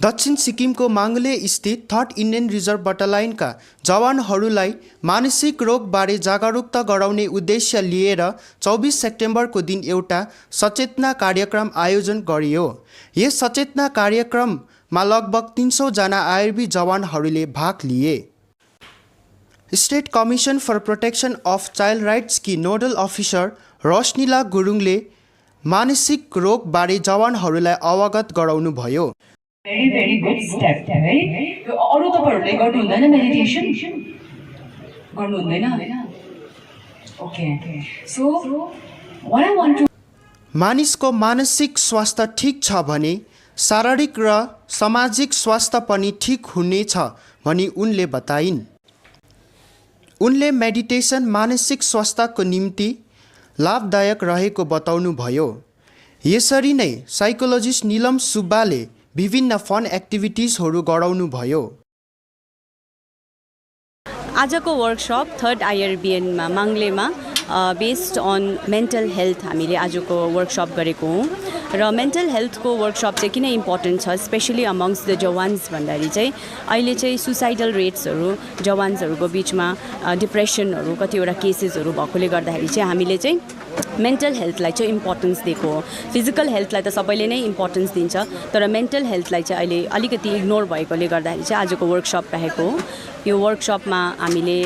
दक्षिण सिक्किमको माङ्ले स्थित 3rd इन्डियन रिजर्भ बटालियनका जवानहरूलाई मानसिक रोगबारे जागरुकता गराउने उद्देश्य लिएर 24 सेप्टेम्बरको दिन एउटा सचेतना कार्यक्रम आयोजन गरियो। यस सचेतना कार्यक्रममा लगभग 300 जना आईआरबी जवानहरूले भाग लिए। State commission for protection of child rights की नोडल अफिसर रोशनीला गुरुङले मानसिक रोगबारे जवानहरूलाई अवगत गराउनुभयो। very good step है यो अरु तपाईहरुले गर्नु हुँदैन मेडिटेसन गर्नु हुँदैन okay so what I want to मानिसको मानसिक स्वास्थ्य ठीक छ भने शारीरिक र सामाजिक स्वास्थ्य पनि ठीक हुनेछ भनी उनले बताइन्। उनले मेडिटेसन मानसिक स्वास्थ्यको निम्ति लाभदायक रहेको बताउनु भयो। यसरी नै साइकोलोजिस्ट नीलम सुब्बाले विभिन्न फन एक्टिभिटिजहरू गराउनु भयो। आजको वर्कसप 3rd IRBN मा माङ्लेमा बेस्ड अन मेन्टल हेल्थ हामीले आजको वर्कसप गरेको हौं र मेन्टल हेल्थको वर्कसप चाहिँ किन इम्पोर्टेन्ट छ स्पेशली अमंग्स द जवान्स भन्दाखेरि चाहिँ अहिले चाहिँ सुसाइडल रेट्सहरू जवान्सहरूको बीचमा डिप्रेसनहरू कतिवटा केसेसहरू भएकोले गर्दाखेरि चाहिँ हामीले चाहिँ मेन्टल हेल्थलाई चाहिँ इम्पोर्टेन्स दिएको हो। फिजिकल हेल्थलाई त सबैले नै इम्पोर्टेन्स दिन्छ तर मेन्टल हेल्थलाई चाहिँ अहिले अलिकति इग्नोर भएकोले गर्दाखेरि चाहिँ आजको वर्कसप राखेको हो। यो वर्कसपमा हामीले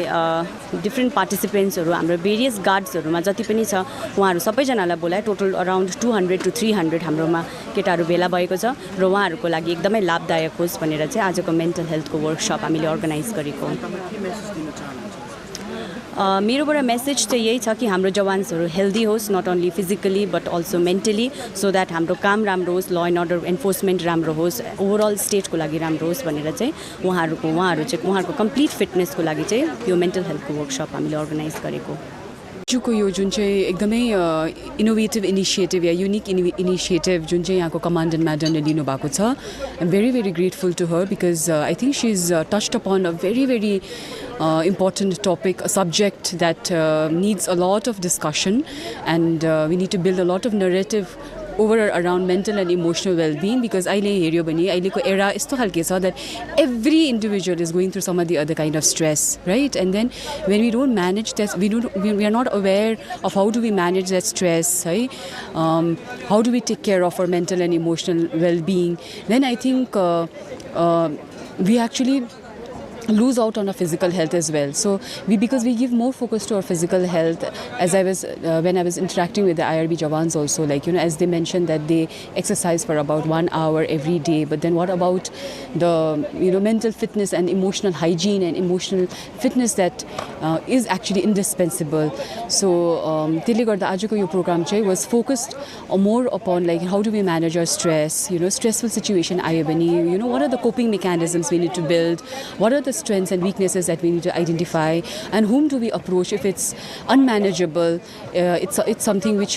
डिफ्रेन्ट पार्टिसिपेन्ट्सहरू हाम्रो भेरियस गार्ड्सहरूमा जति पनि छ उहाँहरू सबैजनालाई बोलाए। टोटल अराउन्ड 200 to 300 हाम्रोमा केटाहरू भेला भएको छ र उहाँहरूको लागि एकदमै लाभदायक होस् भनेर चाहिँ आजको मेन्टल हेल्थको वर्कसप हामीले अर्गनाइज गरेको हो। मेरोबाट मेसेज चाहिँ यही छ कि हाम्रो जवान्सहरू हेल्दी होस् not only physically but also mentally so that हाम्रो काम राम्रो होस् ल एन्ड अर्डर एन्फोर्समेन्ट राम्रो होस् ओभरअल स्टेटको लागि राम्रो होस् भनेर चाहिँ उहाँहरूको कम्प्लिट फिटनेसको लागि चाहिँ यो मेन्टल हेल्थको वर्कसप हामीले अर्गनाइज गरेको। आजको यो जुन चाहिँ एकदमै इनोभेटिभ इनिसिएटिभ या युनिक इनिसिएटिभ जुन चाहिँ यहाँको कमान्डेन्ट म्याडमले लिनुभएको छ I am very grateful to her because I think she is touched upon a very important topic, a subject that needs a lot of discussion and we need to build a lot of narrative over around mental and emotional well-being because अहिले हेर्यो भने अहिलेको era यस्तो खालके छ that every individual is going through some of the other kind of stress, right? And then when we don't manage that, we are not aware of how do we manage that stress, right? How do we take care of our mental and emotional well-being? Then I think we actually lose out on our physical health as well. So because we give more focus to our physical health, as I was when I was interacting with the IRB Jawans also, like as they mentioned that they exercise for about 1 hour every day, but then what about the mental fitness and emotional hygiene and emotional fitness that is actually indispensable. So त्यसले गर्दा आजको यो programme चाहिँ was focused more upon like how do we manage our stress, stressful situation आयो भने what are the coping mechanisms we need to build, what are the strengths and weaknesses that we need to identify, and whom do we approach if it's unmanageable, it's something which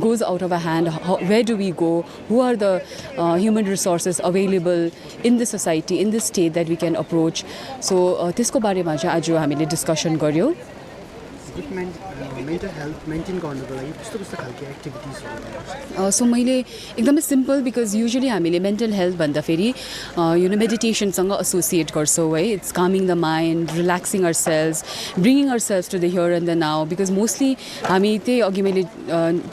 goes out of our hand. Where do we go? Who are the human resources available in the society, in this state that we can approach? So त्यसको बारेमा चाहिँ आज हामीले discussion गर्यौं। Mental health maintain गर्नको लागि कस्तो खालको एक्टिभिटिजहरु सो मैले एकदमै सिम्पल बिकज युजुअली हामीले मेन्टल हेल्थ भन्दाखेरि मेडिटेसनसँग एसोसिएट गर्छौँ है। It's calming the mind, relaxing ourselves, bringing ourselves to the here and the now because mostly हामी त्यही अघि मैले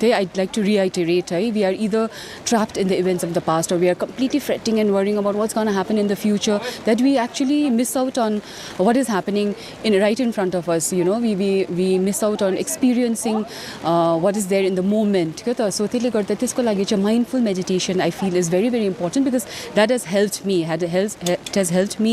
त्यही आइड लाइक टु रिआइटरेट है we are either trapped in the events of the past or we are completely fretting and worrying about what's going to happen in the future that we actually miss out on what is happening right in front of us. We miss out on experiencing what is there in the moment. So त्यसले गर्दा त्यसको लागि चाहिँ mindful meditation I feel is very important because that has helped me, it has helped me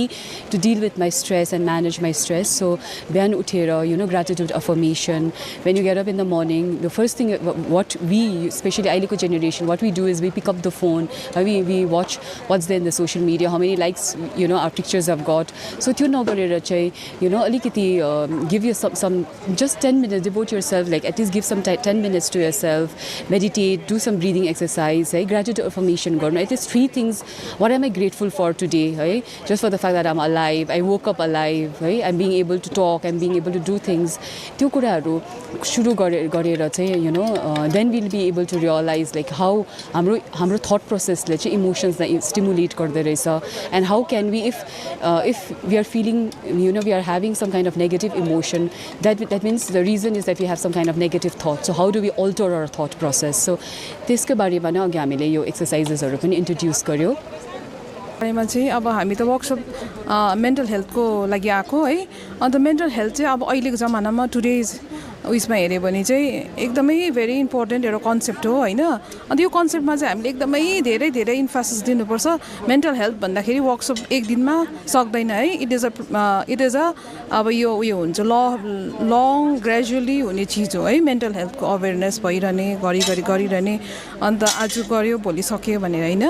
to deal with my stress and manage my stress. So बिहान उठेर gratitude affirmation, when you get up in the morning, the first thing what we especially अहिलेको generation what we do is we pick up the phone, we watch what's there in the social media, how many likes our pictures have got. So त्यो नगरेर चाहिँ अलिकति give you some just just 10 minutes, devote yourself, like at least give some 10 minutes to yourself, meditate, do some breathing exercise, है gratitude affirmation गर्नु. At least 3 things, what am I grateful for today, है just for the fact that I'm alive, I woke up alive, है I'm being able to talk, I'm being able to do things. त्यो कुराहरू सुरु गरेर चाहिँ you know then we'll be able to realize like how हाम्रो thought process ले चाहिँ emotions लाई stimulate गर्दै रहेछ, and how can we if we are feeling, you know, we are having some kind of negative emotion, that means the reason is that we have some kind of negative thought. So how do we alter our thought process? So त्यसको बारेमा नै अघि हामीले यो एक्सरसाइजेसहरु पनि introduce गर्यो. बारेमा चाहिँ अब हामी त वर्कसप मेन्टल हेल्थको लागि आएको है. अन्त मेन्टल हेल्थ चाहिँ अब अहिलेको जमानामा टुडेज उयसमा हेऱ्यो भने चाहिँ एकदमै भेरी इम्पोर्टेन्ट एउटा कन्सेप्ट हो होइन. अन्त यो कन्सेप्टमा चाहिँ हामीले एकदमै धेरै इन्फोसिस दिनुपर्छ. मेन्टल हेल्थ भन्दाखेरि वर्कसप एक दिनमा सक्दैन है. इट इज अ अब यो उयो हुन्छ लङ ग्रेजुअली हुने चिज हो है. मेन्टल हेल्थको अवेरनेस भइरहने गरिरहने, अन्त आज गऱ्यो भोलि सक्यो भनेर होइन.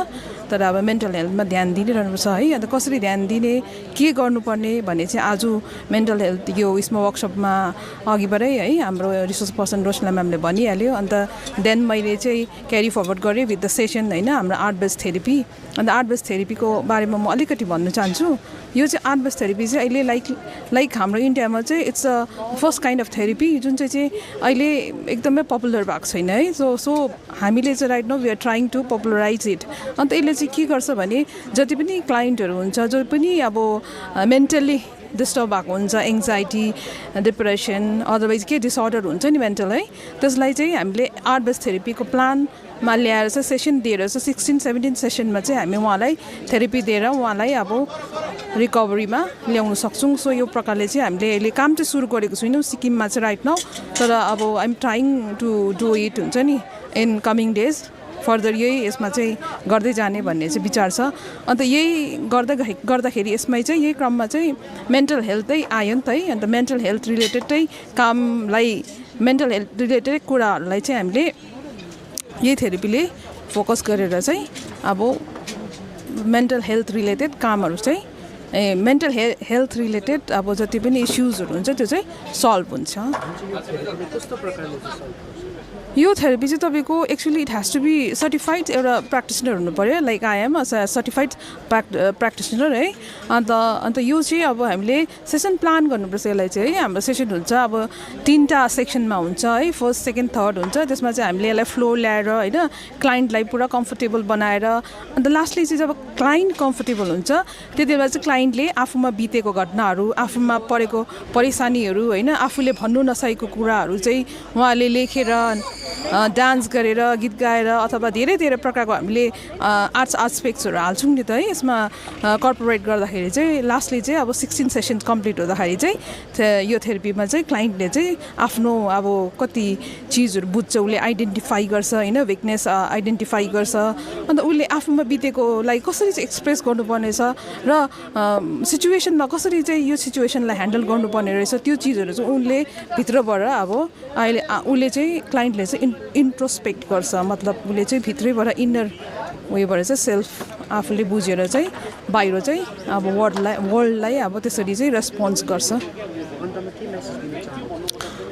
तर अब मेन्टल हेल्थमा ध्यान दिइरहनुपर्छ है. अन्त कसरी ध्यान दिने, के गर्नुपर्ने भन्ने चाहिँ आज मेन्टल हेल्थ यो उयसमा वर्कसपमा अघिबाटै है हाम्रो रिसोर्स पर्सन रोशना म्यामले भनिहाल्यो. अन्त देन मैले चाहिँ क्यारी फरवर्ड गरेँ विथ द सेसन होइन हाम्रो आर्ट बेस्ड थेरेपी. अन्त आर्ट बेस्ड थेरेपीको बारेमा म अलिकति भन्न चाहन्छु. यो चाहिँ आर्ट बेस्ड थेरेपी चाहिँ अहिले लाइक हाम्रो इन्डियामा चाहिँ it's a first kind of therapy जुन चाहिँ अहिले एकदमै पपुलर भएको छैन है. सो हामीले चाहिँ right now we are trying to popularise it. अन्त यसले चाहिँ के गर्छ भने जति पनि क्लाइन्टहरू हुन्छ जो पनि अब मेन्टल्ली डिस्टर्ब भएको हुन्छ, एङ्जाइटी, डिप्रेसन, अदरवाइज के डिसअर्डर हुन्छ नि मेन्टल है, त्यसलाई चाहिँ हामीले आर्ट बेस्ड थेरेपीको प्लानमा ल्याएर चाहिँ सेसन दिएर चाहिँ 16-17 सेसनमा चाहिँ हामी उहाँलाई थेरेपी दिएर उहाँलाई अब रिकभरीमा ल्याउन सक्छौँ. सो यो प्रकारले चाहिँ हामीले अहिले काम चाहिँ सुरु गरेको छैनौँ सिक्किममा चाहिँ राइट नाउ. तर अब I'm trying to do it हुन्छ नि इन कमिङ डेज फर्दर यही यसमा चाहिँ गर्दै जाने भन्ने चाहिँ विचार छ. अन्त यही गर्दाखेरि यसमै चाहिँ यही क्रममा चाहिँ मेन्टल हेल्थै आयो नि त है. अन्त मेन्टल हेल्थ रिलेटेडै कामलाई मेन्टल हेल्थ रिलेटेड कुराहरूलाई चाहिँ हामीले यही थेरेपीले फोकस गरेर चाहिँ अब मेन्टल हेल्थ रिलेटेड कामहरू चाहिँ मेन्टल हेल्थ रिलेटेड अब जति पनि इस्युजहरू हुन्छ त्यो चाहिँ सल्भ हुन्छ. यो थेरेपी चाहिँ तपाईँको actually it has to be certified एउटा प्र्याक्टिसनर हुनु पऱ्यो. Like I am certified practitioner है. अन्त यो चाहिँ अब हामीले सेसन प्लान गर्नुपर्छ. यसलाई चाहिँ है हाम्रो सेसन हुन्छ अब 3टा सेक्सनमा हुन्छ है. फर्स्ट, सेकेन्ड, थर्ड हुन्छ. त्यसमा चाहिँ हामीले यसलाई फ्लो ल्याएर होइन क्लाइन्टलाई पुरा कम्फर्टेबल बनाएर अन्त लास्टली चाहिँ जब क्लाइन्ट कम्फर्टेबल हुन्छ त्यति बेला चाहिँ क्लाइन्टले आफूमा बितेको घटनाहरू, आफूमा परेको परेशानीहरू होइन आफूले भन्नु नसकेको कुराहरू चाहिँ उहाँले लेखेर डान्स गरेर गीत गाएर अथवा धेरै प्रकारको हामीले आर्ट्स एस्पेक्ट्सहरू हाल्छौँ नि त है. यसमा कर्पोरेट गर्दाखेरि चाहिँ लास्टली चाहिँ अब 16 सेसन्स कम्प्लिट हुँदाखेरि चाहिँ यो थेरेपीमा चाहिँ क्लाइन्टले चाहिँ आफ्नो अब कति चिजहरू बुझ्छ, उसले आइडेन्टिफाई गर्छ होइन, विकनेस आइडेन्टिफाई गर्छ. अन्त उसले आफूमा बितेकोलाई कसरी चाहिँ एक्सप्रेस गर्नुपर्ने छ र सिचुएसनमा कसरी चाहिँ यो सिचुएसनलाई ह्यान्डल गर्नुपर्ने रहेछ त्यो चिजहरू चाहिँ उनले भित्रबाट अब अहिले उसले चाहिँ क्लाइन्टले चाहिँ इन्ट्रोस्पेक्ट गर्छ. मतलब उसले चाहिँ भित्रैबाट इन्नर उयोबाट चाहिँ सेल्फ आफूले बुझेर चाहिँ बाहिर चाहिँ अब वर्ल्डलाई अब त्यसरी चाहिँ रेस्पोन्स गर्छ.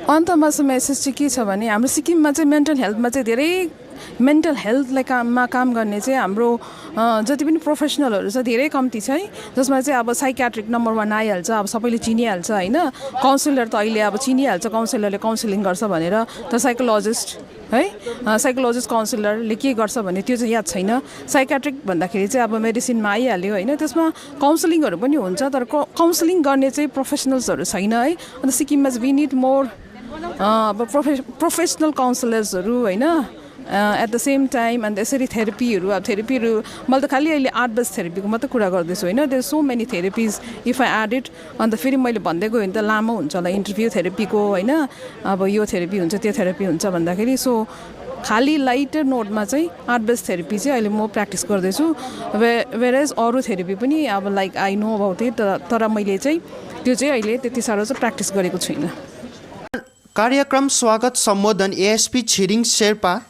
अन्तमा चाहिँ मेसेज चाहिँ के छ भने हाम्रो सिक्किममा चाहिँ मेन्टल हेल्थमा चाहिँ धेरै मेन्टल हेल्थलाई काम गर्ने चाहिँ हाम्रो जति पनि प्रोफेसनलहरू छ धेरै कम्ती छ है. जसमा चाहिँ अब साइकियाट्रिक नम्बर 1 आइहाल्छ, अब सबैले चिनिहाल्छ होइन. काउन्सिलर त अहिले अब चिनिहाल्छ, काउन्सिलरले काउन्सिलिङ गर्छ भनेर. त साइकोलोजिस्ट है, साइकोलोजिस्ट काउन्सिलरले के गर्छ भने त्यो चाहिँ याद छैन. साइकियाट्रिक भन्दाखेरि चाहिँ अब मेडिसिनमा आइहाल्यो होइन. त्यसमा काउन्सिलिङहरू पनि हुन्छ तर काउन्सिलिङ गर्ने चाहिँ प्रोफेसनल्सहरू छैन है. अन्त सिक्किममा चाहिँ वी निड मोर अब प्रोफेसनल काउन्सिलर्सहरू होइन. एट द सेम टाइम अन्त यसरी थेरेपीहरू मैले त खालि अहिले आर्ट बेस्ड थेरेपीको मात्रै कुरा गर्दैछु होइन. There so many therapies if I add it. अन्त फेरि मैले भन्दै गयो भने त लामो हुन्छ होला इन्टरभ्यू थेरेपीको होइन. अब यो थेरेपी हुन्छ त्यो थेरेपी हुन्छ भन्दाखेरि सो खालि लाइटर नोटमा चाहिँ आर्ट बेस्ड थेरेपी चाहिँ अहिले म प्र्याक्टिस गर्दैछु. वेरेज अरू थेरेपी पनि अब like I know about it तर मैले चाहिँ त्यो चाहिँ अहिले त्यति साह्रो चाहिँ प्र्याक्टिस गरेको छुइनँ. कार्यक्रम स्वागत सम्बोधन एएसपी छिरिङ शेर्पा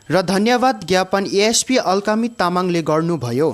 र धन्यवाद ज्ञापन एएसपी अलकामी तामाङले गर्नुभयो.